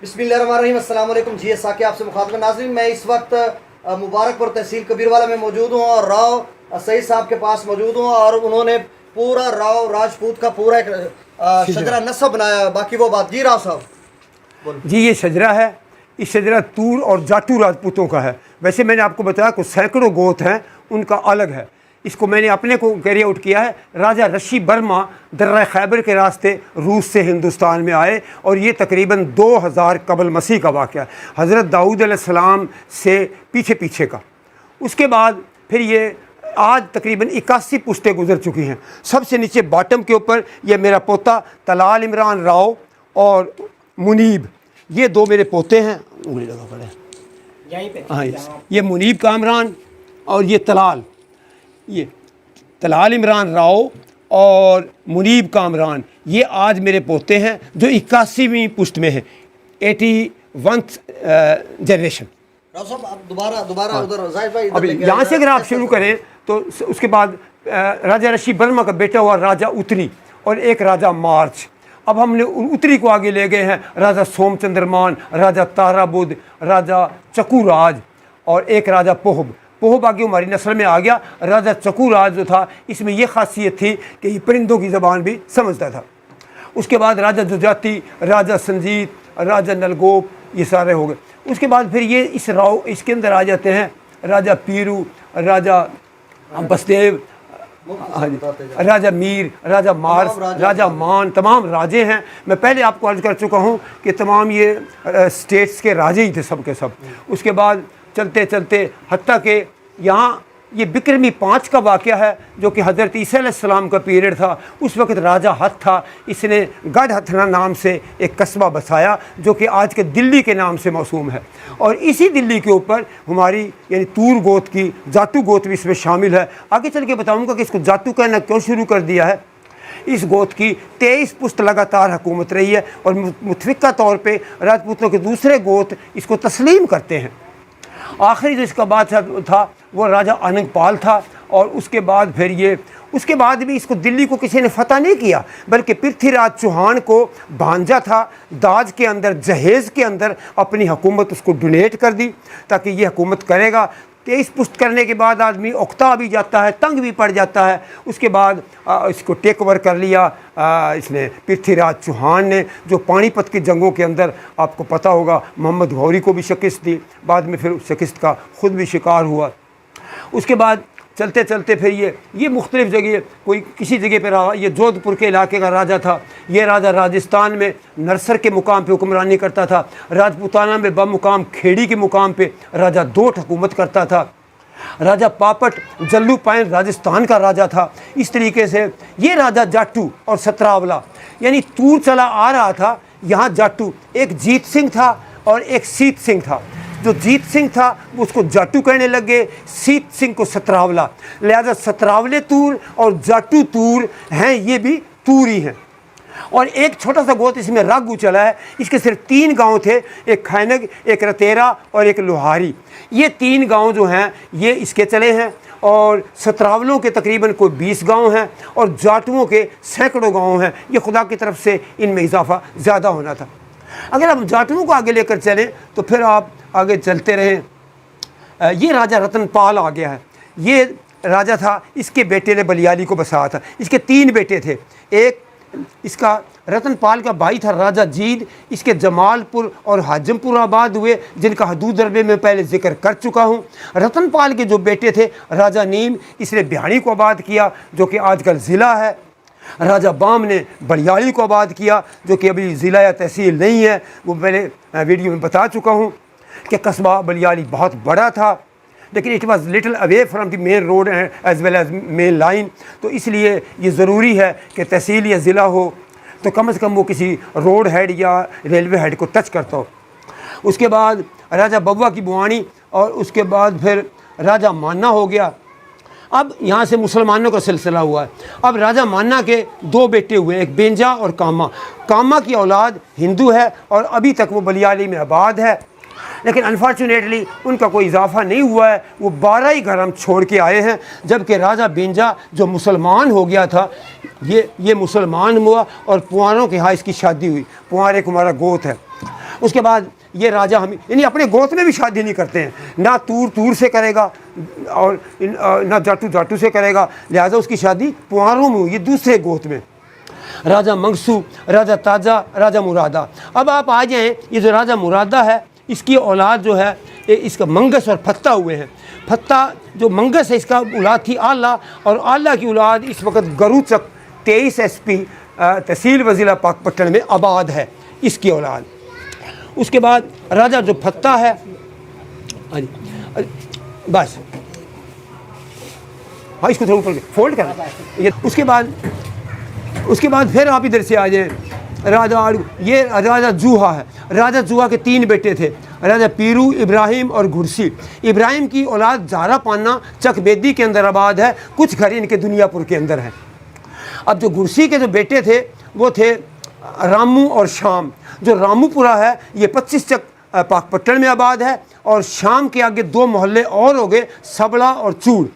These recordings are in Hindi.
बिस्मिल्लाहिर्रहमानिर्रहीम। अस्सलाम वालेकुम। जी साके आपसे मुखातब नाज़रीन, मैं इस वक्त मुबारकपुर तहसील कबीरवाला में मौजूद हूँ और राव सईद साहब के पास मौजूद हूँ और उन्होंने पूरा राव राजपूत का पूरा एक शजरा नस्ब बनाया। बाकी वो बात जी राव साहब जी, ये शजरा है। इस शजरा तूर और जाटू राजपूतों का है। वैसे मैंने आपको बताया कुछ सैकड़ों गोत हैं, उनका अलग है। इसको मैंने अपने को कैरी आउट किया है। राजा ऋषि बर्मा दर्रा खैबर के रास्ते रूस से हिंदुस्तान में आए और ये तकरीबन 2000 कबल मसीह का वाक़या है, हज़रत दाऊद अलैहिस्सलाम से पीछे पीछे का। उसके बाद फिर ये आज तकरीबन 81 पुश्तें गुजर चुकी हैं। सबसे नीचे बॉटम के ऊपर ये मेरा पोता तलाल इमरान राव और मुनीब, ये दो मेरे पोते हैं। उंगली लगा पड़े यहीं पे। हाँ, ये मुनीब कामरान और ये तलाल इमरान राव और मुनीब कामरान, ये आज मेरे पोते हैं जो 81वीं पुश्त में हैं, 81th जनरेशन। राव साहब आप दोबारा उधर जाहिद भाई अभी यहाँ से अगर आप शुरू करें तो उसके बाद राजा ऋषि बर्मा का बेटा हुआ राजा उत्तरी और एक राजा मार्च। अब हमने उत्तरी को आगे ले गए हैं, राजा सोमचंद्रमान, राजा ताराबुद, राजा चकूराज और एक राजा पोहब आगे हमारी नस्ल में आ गया। राजा चकूराज जो था, इसमें यह खासियत थी कि ये परिंदों की ज़बान भी समझता था। उसके बाद राजा जुजाती, राजा संजीत, राजा नलगोप, ये सारे हो गए। उसके बाद फिर ये इसके अंदर आ जाते हैं राजा पीरू, राजा बसदेव, राजा मीर, राजा मार्स, राजा मान, तमाम राजे हैं। मैं पहले आपको अर्ज़ कर चुका हूँ कि तमाम ये स्टेट्स के राजे ही थे सब के सब। उसके बाद चलते चलते हत्ता के यहाँ ये बिक्रमी 5 का वाक़या है जो कि हज़रत ईसा अलैहिस्सलाम का पीरियड था। उस वक्त राजा हथ था, इसने गढ़ हथना नाम से एक कस्बा बसाया जो कि आज के दिल्ली के नाम से मौसूम है। और इसी दिल्ली के ऊपर हमारी यानी तूर गोत की जाटू गोत भी इसमें शामिल है। आगे चल के बताऊँगा कि इसको जाटू कहना क्यों शुरू कर दिया है। इस गोत की 23 पुश्त लगातार हुकूमत रही है और मुतफ़िक़ा तौर पर राजपूतों के दूसरे गोत इसको तस्लीम करते हैं। आखिरी जो इसका बादशाह था वो राजा अनंगपाल था और उसके बाद भी इसको दिल्ली को किसी ने फतह नहीं किया, बल्कि पृथ्वीराज चौहान को भांजा था दाज के अंदर, जहेज़ के अंदर अपनी हुकूमत उसको डोनेट कर दी ताकि ये हुकूमत करेगा। 23 पुश्त करने के बाद आदमी उकता भी जाता है, तंग भी पड़ जाता है। उसके बाद इसको टेक ओवर कर लिया इसने पृथ्वीराज चौहान ने, जो पानीपत की जंगों के अंदर आपको पता होगा मोहम्मद गौरी को भी शिकस्त दी, बाद में फिर शिकस्त का ख़ुद भी शिकार हुआ। उसके बाद चलते चलते फिर ये मुख्तलिफ़ जगह, कोई किसी जगह पर रहा। ये जोधपुर के इलाके का राजा था। ये राजा राजस्थान में नरसर के मुकाम पे हुक्मरानी करता था। राजपूताना में बमुकाम खेड़ी के मुकाम पे राजा दोट हुकूमत करता था। राजा पापट जल्लू पायन राजस्थान का राजा था। इस तरीके से ये राजा जाटू और सतरावला यानी तूर चला आ रहा था। यहाँ जाटू एक जीत सिंह था और एक सीत सिंह था। जो जीत सिंह था उसको जाटू कहने लगे, सीत सिंह को सतरावला। लिहाजा सतरावले तूर और जाटू तूर हैं, ये भी तूरी हैं। और एक छोटा सा गोत इसमें रागू चला है। इसके सिर्फ 3 गांव थे, एक खैनग, एक रतेरा और एक लोहारी। ये 3 गांव जो हैं ये इसके चले हैं। और सतरावलों के तकरीबन कोई 20 गांव हैं और जाटुओं के सैकड़ों गांव हैं। ये खुदा की तरफ से इनमें इजाफा ज़्यादा होना था। अगर आप जाटुओं को आगे लेकर चलें तो फिर आप आगे चलते रहें। ये राजा रतनपाल आ गया है। ये राजा था, इसके बेटे ने बलियाली को बसाया था। इसके 3 बेटे थे। एक इसका रतनपाल का भाई था राजा जीद, इसके जमालपुर और हाजमपुर आबाद हुए, जिनका हदूद दरबे में पहले जिक्र कर चुका हूँ। रतनपाल के जो बेटे थे राजा नीम, इसने बिहाड़ी को आबाद किया जो कि आजकल ज़िला है। राजा बाम ने बलियाली को आबाद किया जो कि अभी ज़िला या तहसील नहीं है। वो मैंने वीडियो में बता चुका हूँ कि कस्बा बलियाली बहुत बड़ा था, लेकिन it was little away from the main road as well as main line. तो इसलिए ये ज़रूरी है कि तहसील या ज़िला हो तो कम से कम वो किसी रोड हेड या रेलवे हेड को टच करता हो। उसके बाद राजा बब्बा की बुआनी और उसके बाद फिर राजा मान्ना हो गया। अब यहाँ से मुसलमानों का सिलसिला हुआ है। अब राजा मान्ना के 2 बेटे हुए, एक बेंजा और कामा। कामा की औलाद हिंदू है और अभी तक वो बलियाली में आबाद है, लेकिन अनफॉर्चुनेटली उनका कोई इजाफा नहीं हुआ है। वो 12 ही घर हम छोड़ के आए हैं, जबकि राजा बेंजा जो मुसलमान हो गया था ये मुसलमान हुआ और पुआरों के यहाँ इसकी शादी हुई। पुआर एक हमारा गोत है। उसके बाद ये राजा हम यानी अपने गोत में भी शादी नहीं करते हैं, ना तूर से करेगा और ना जाटू से करेगा, लिहाजा उसकी शादी पुआरों में हुई, ये दूसरे गोत में। राजा मंगसू, राजा ताजा, राजा मुरादा। अब आप आ जाएँ, ये जो राजा मुरादा है इसकी औलाद जो है इसका मंगस और फत्ता हुए हैं। फत्ता जो मंगस है इसका औलाद थी आला, और आला की औलाद इस वक्त गरुचक 23 SP तहसील वजीला पाकपट्टन में आबाद है, इसकी औलाद। उसके बाद राजा जो फत्ता है, बस हाँ इसको थोड़ा ऊपर फोल्ड करना ये। उसके बाद फिर आप इधर से आ जाए, ये राजा जूहा है। राजा जूहा के 3 बेटे थे, राजा पीरू, इब्राहिम और घुरसी। इब्राहिम की औलाद जारा पाना चकबेदी के अंदर आबाद है, कुछ घर इनके दुनियापुर के अंदर हैं। अब जो घुरसी के जो बेटे थे वो थे रामू और शाम। जो रामूपुरा है ये 25 चक पाकपट्टन में आबाद है, और शाम के आगे 2 मोहल्ले और हो गए, सबड़ा और चूड़।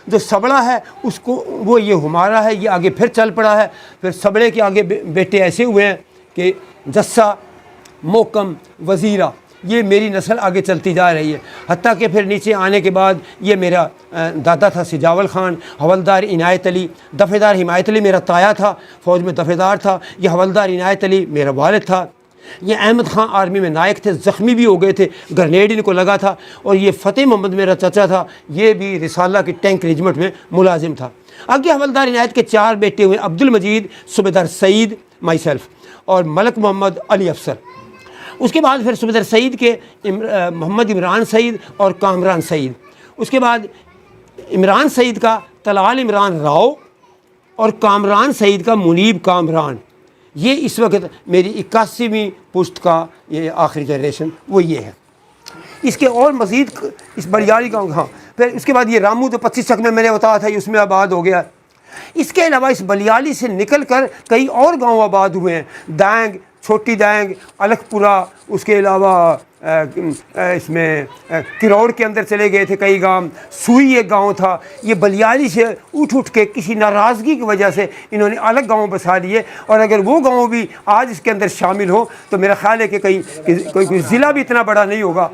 जो सबड़ा है उसको वो ये हुमारा है, ये आगे फिर चल पड़ा है। फिर सबड़े के आगे बेटे ऐसे हुए हैं कि जस्सा, मोकम, वज़ीरा, ये मेरी नस्ल आगे चलती जा रही है। हत्ता कि फिर नीचे आने के बाद ये मेरा दादा था सिजावल ख़ान, हवलदार इनायत अली, दफ़ेदार हिमायत अली मेरा ताया था, फ़ौज में दफ़ेदार था। ये हवलदार इनायत अली मेरा वालिद था। ये अहमद ख़ान आर्मी में नायक थे, ज़ख्मी भी हो गए थे, ग्रेनेड इनको लगा था। और ये फ़तेह मोहम्मद मेरा चाचा था, ये भी रिसाला की टैंक रेजिमेंट में मुलाजिम था। आगे हवलदार इनायत के 4 बेटे हुए, अब्दुल मजीद, सूबेदार सईद, माई सेल्फ, और मलक मोहम्मद अली अफसर। उसके बाद फिर सूबेदार सईद के मोहम्मद इमरान सईद और कामरान सईद। उसके बाद इमरान सईद का तलाल इमरान राव और कामरान सईद का मुनीब कामरान। ये इस वक्त मेरी 81वीं पुश्त का ये आखिरी जनरेशन वो ये है। इसके और मज़ीद इस बलियाली गाँव, हाँ फिर उसके बाद ये रामू जो 25 चक में मैंने बताया था, उसमें आबाद हो गया। इसके अलावा इस बलियाली से निकल कर कई और गांव आबाद हुए हैं, दांग, छोटी दांग, अलखपुरा, उसके अलावा इसमें किरौड़ के अंदर चले गए थे कई गांव। सुई एक गांव था। ये बलियाली से उठ के किसी नाराज़गी की वजह से इन्होंने अलग गांव बसा लिए, और अगर वो गांव भी आज इसके अंदर शामिल हो तो मेरा ख्याल है कि कोई ज़िला भी इतना बड़ा नहीं होगा।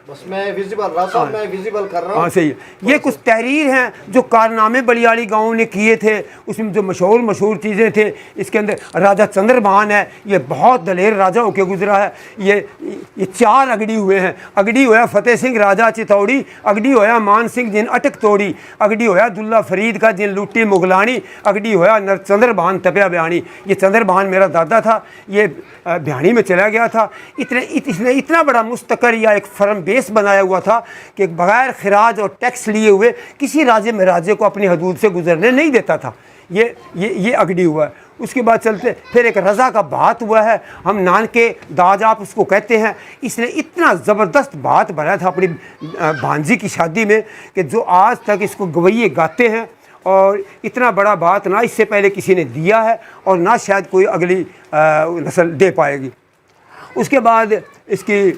बस मैं विजिबल कर रहा हूँ। हाँ सही है। ये कुछ तहरीर हैं जो कारनामे बलियाली गाँव ने किए थे, उसमें जो मशहूर चीज़ें थे। इसके अंदर राजा चंद्रभान है, ये बहुत दलेर राजा होके गुजरा है। ये 4 अगड़ी हुए हैं। अगड़ी होया फतेह सिंह राजा चितौड़ी, अगड़ी होया मान सिंह जिन अटक तोड़ी, अगड़ी होया दुल्ला फरीद का जिन लुट्टी मुगलानी, अगड़ी होया नर चंद्रभान तपिया बयानी। ये चंद्रभान मेरा दादा था, ये बयानी में चला गया था। इसने इतना बड़ा मुस्तकर या एक फर्म बेस बनाया हुआ था कि बगैर खराज और टैक्स लिए हुए किसी राज्य में राज्य को अपनी हदूद से गुजरने नहीं देता था। ये अगड़ी हुआ है। उसके बाद चलते फिर एक रज़ा का बात हुआ है, हम नान के दाज आप उसको कहते हैं। इसने इतना ज़बरदस्त बात बनाया था अपनी भांजी की शादी में कि जो आज तक इसको गवैये गाते हैं, और इतना बड़ा बात ना इससे पहले किसी ने दिया है और ना शायद कोई अगली नस्ल दे पाएगी। उसके बाद इसकी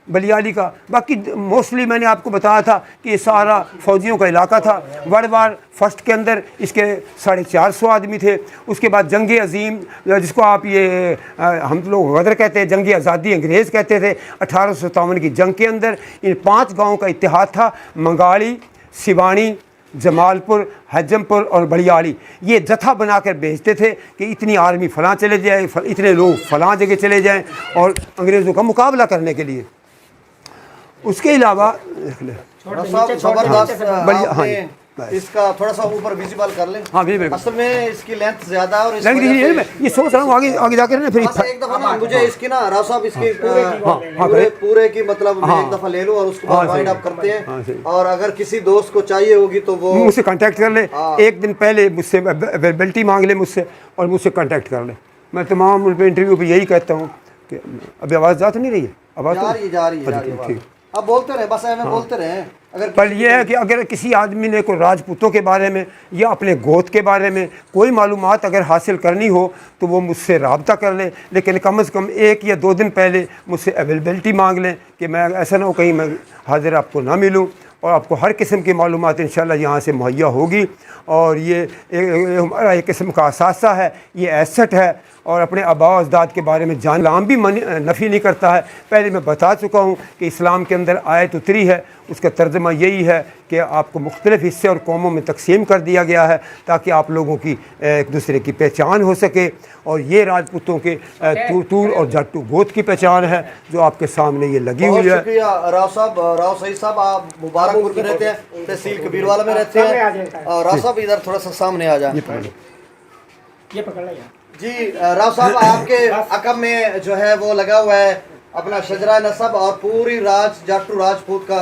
बलियाली का बाकी मोस्टली मैंने आपको बताया था कि ये सारा फ़ौजियों का इलाका था। वर्ल्ड वार फर्स्ट के अंदर इसके 450 आदमी थे। उसके बाद जंग अज़ीम, जिसको आप ये हम लोग गदर कहते हैं, जंग आज़ादी अंग्रेज़ कहते थे, 1857 की जंग के अंदर इन 5 गाँवों का इत्तेहाद था। मंगाली, सिवानी, जमालपुर, हजमपुर और बलियाली। ये जत्था बनाकर भेजते थे कि इतनी आर्मी फ़लाँ चले जाए, इतने लोग फ़लाँ जगह चले जाएं और अंग्रेज़ों का मुकाबला करने के लिए। उसके अलावा इसका थोड़ा सा ऊपर विजिबल कर लें। हाँ विजिबल। असल में इसकी लेंथ ज़्यादा है और मैं ये सोच रहा हूँ आगे जाकर ना फिर एक दफ़ा ना मुझे इसकी ना राव साहब इसकी पूरे की मतलब मैं एक दफ़ा ले लूँ और उसके बाद वाइंड अप करते हैं। और अगर किसी दोस्त को चाहिए होगी तो वो मुझसे कांटेक्ट कर ले, एक दिन पहले मुझसे अवेलेबिलिटी मांग ले मुझसे और मुझसे कांटेक्ट कर ले। मैं तमाम इंटरव्यू पर यही कहता हूँ कि अभी आवाज़ जा तो नहीं रही है? आवाज़ जा रही है। अब बोलते रहे, बस ऐसे बोलते रहे। पर यह है कि अगर किसी आदमी ने कोई राजपूतों के बारे में या अपने गोत के बारे में कोई मालूमात अगर हासिल करनी हो तो वो मुझसे रब्ता कर ले, लेकिन कम से कम 1 या 2 दिन पहले मुझसे अवेलेबिलिटी मांग लें कि मैं ऐसा ना हो कहीं मैं हाजिर आपको ना मिलूं। और आपको हर किस्म की मालूमात इंशाल्लाह यहाँ से मुहैया होगी। और ये हमारा एक किस्म का असासा है, ये एसेट है और अपने आबा अजदाद के बारे में जान। इस्लाम भी नफ़ी नहीं करता है। पहले मैं बता चुका हूँ कि इस्लाम के अंदर आयत उतरी है, उसका तर्जमा यही है कि आपको मुख्तलिफ़ हिस्से और कौमों में तकसीम कर दिया गया है ताकि आप लोगों की एक दूसरे की पहचान हो सके। और ये राजपूतों के तूर और जाटू गोत की पहचान है जो आपके सामने ये लगी हुई है। शुक्रिया राव साहब, राव सईद साहब, आप मुबारकपुर में रहते हैं, तहसील कबीरवाला में रहते हैं। राव साहब इधर थोड़ा सा सामने आ जाए। ये पकड़ लिया जी राव साहब, आपके अकब में जो है वो लगा हुआ है अपना शजरा नसब और पूरी जाटू राजपूत का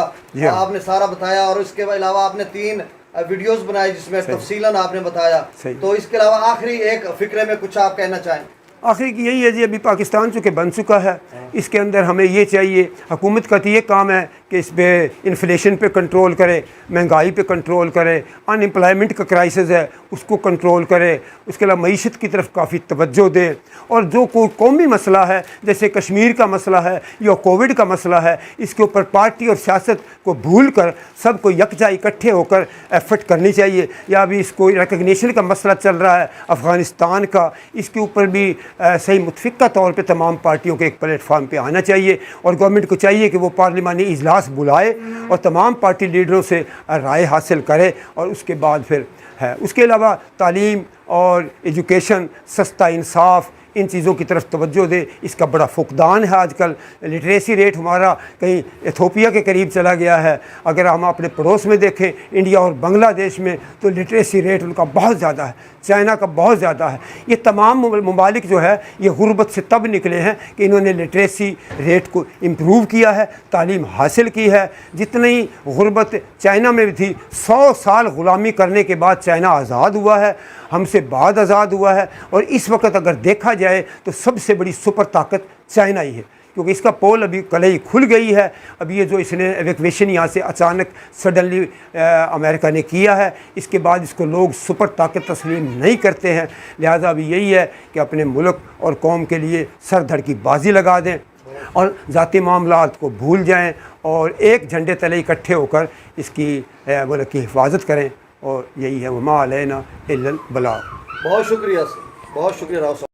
आपने सारा बताया, और इसके अलावा आपने 3 वीडियोस बनाए जिसमें तफसीलन आपने बताया। तो इसके अलावा आखिरी एक फिक्रे में कुछ आप कहना चाहें? आखिरी की यही है जी, अभी पाकिस्तान चूँकि बन चुका है, इसके अंदर हमें ये चाहिए, हुकूमत का तो ये काम है कि इस पर इन्फ्लेशन पे कंट्रोल करे, महंगाई पे कंट्रोल करे, अनएम्प्लॉयमेंट का क्राइसिस है उसको कंट्रोल करे, उसके अलावा मईशत की तरफ काफ़ी तवज्जो दे। और जो कोई कौमी मसला है जैसे कश्मीर का मसला है या कोविड का मसला है, इसके ऊपर पार्टी और सियासत को भूल कर सबको यकजा इकट्ठे होकर एफर्ट करनी चाहिए। या अभी इसको रिकग्निशन का मसला चल रहा है अफ़गानिस्तान का, इसके ऊपर भी सही मुतफ़िक़ा तौर पे तमाम पार्टियों के एक प्लेटफार्म पे आना चाहिए। और गवर्नमेंट को चाहिए कि वो पार्लिमानी इजलास बुलाए और तमाम पार्टी लीडरों से राय हासिल करे, और उसके बाद फिर है। उसके अलावा तालीम और एजुकेशन, सस्ता इंसाफ, इन चीज़ों की तरफ तवज्जो दे। इसका बड़ा फुकदान है आजकल। लिटरेसी रेट हमारा कहीं इथोपिया के करीब चला गया है। अगर हम अपने पड़ोस में देखें इंडिया और बांग्लादेश में, तो लिटरेसी रेट उनका बहुत ज़्यादा है, चाइना का बहुत ज़्यादा है। ये तमाम ममालिक जो है ये गुर्बत से तब निकले हैं कि इन्होंने लिटरेसी रेट को इम्प्रूव किया है, तालीम हासिल की है। जितनी गुर्बत चाइना में भी थी, 100 साल ग़ुलामी करने के बाद चाइना आज़ाद हुआ है, हमसे बाद आज़ाद हुआ है। और इस वक्त अगर देखा जाए तो सबसे बड़ी सुपर ताकत चाइना ही है, क्योंकि इसका पोल अभी कल ही खुल गई है। अब ये जो इसने एवैक्यूएशन यहाँ से अचानक सडनली अमेरिका ने किया है, इसके बाद इसको लोग सुपर ताकत तस्लीम नहीं करते हैं। लिहाजा अभी यही है कि अपने मुल्क और कौम के लिए सर धड़ की बाजी लगा दें और ज़ाती मामलात को भूल जाएं और एक झंडे तले इकट्ठे होकर इसकी मुल्क की हिफाजत करें। और यही है वमा अलैना इल्लल बलाग। बहुत शुक्रिया राव साहब।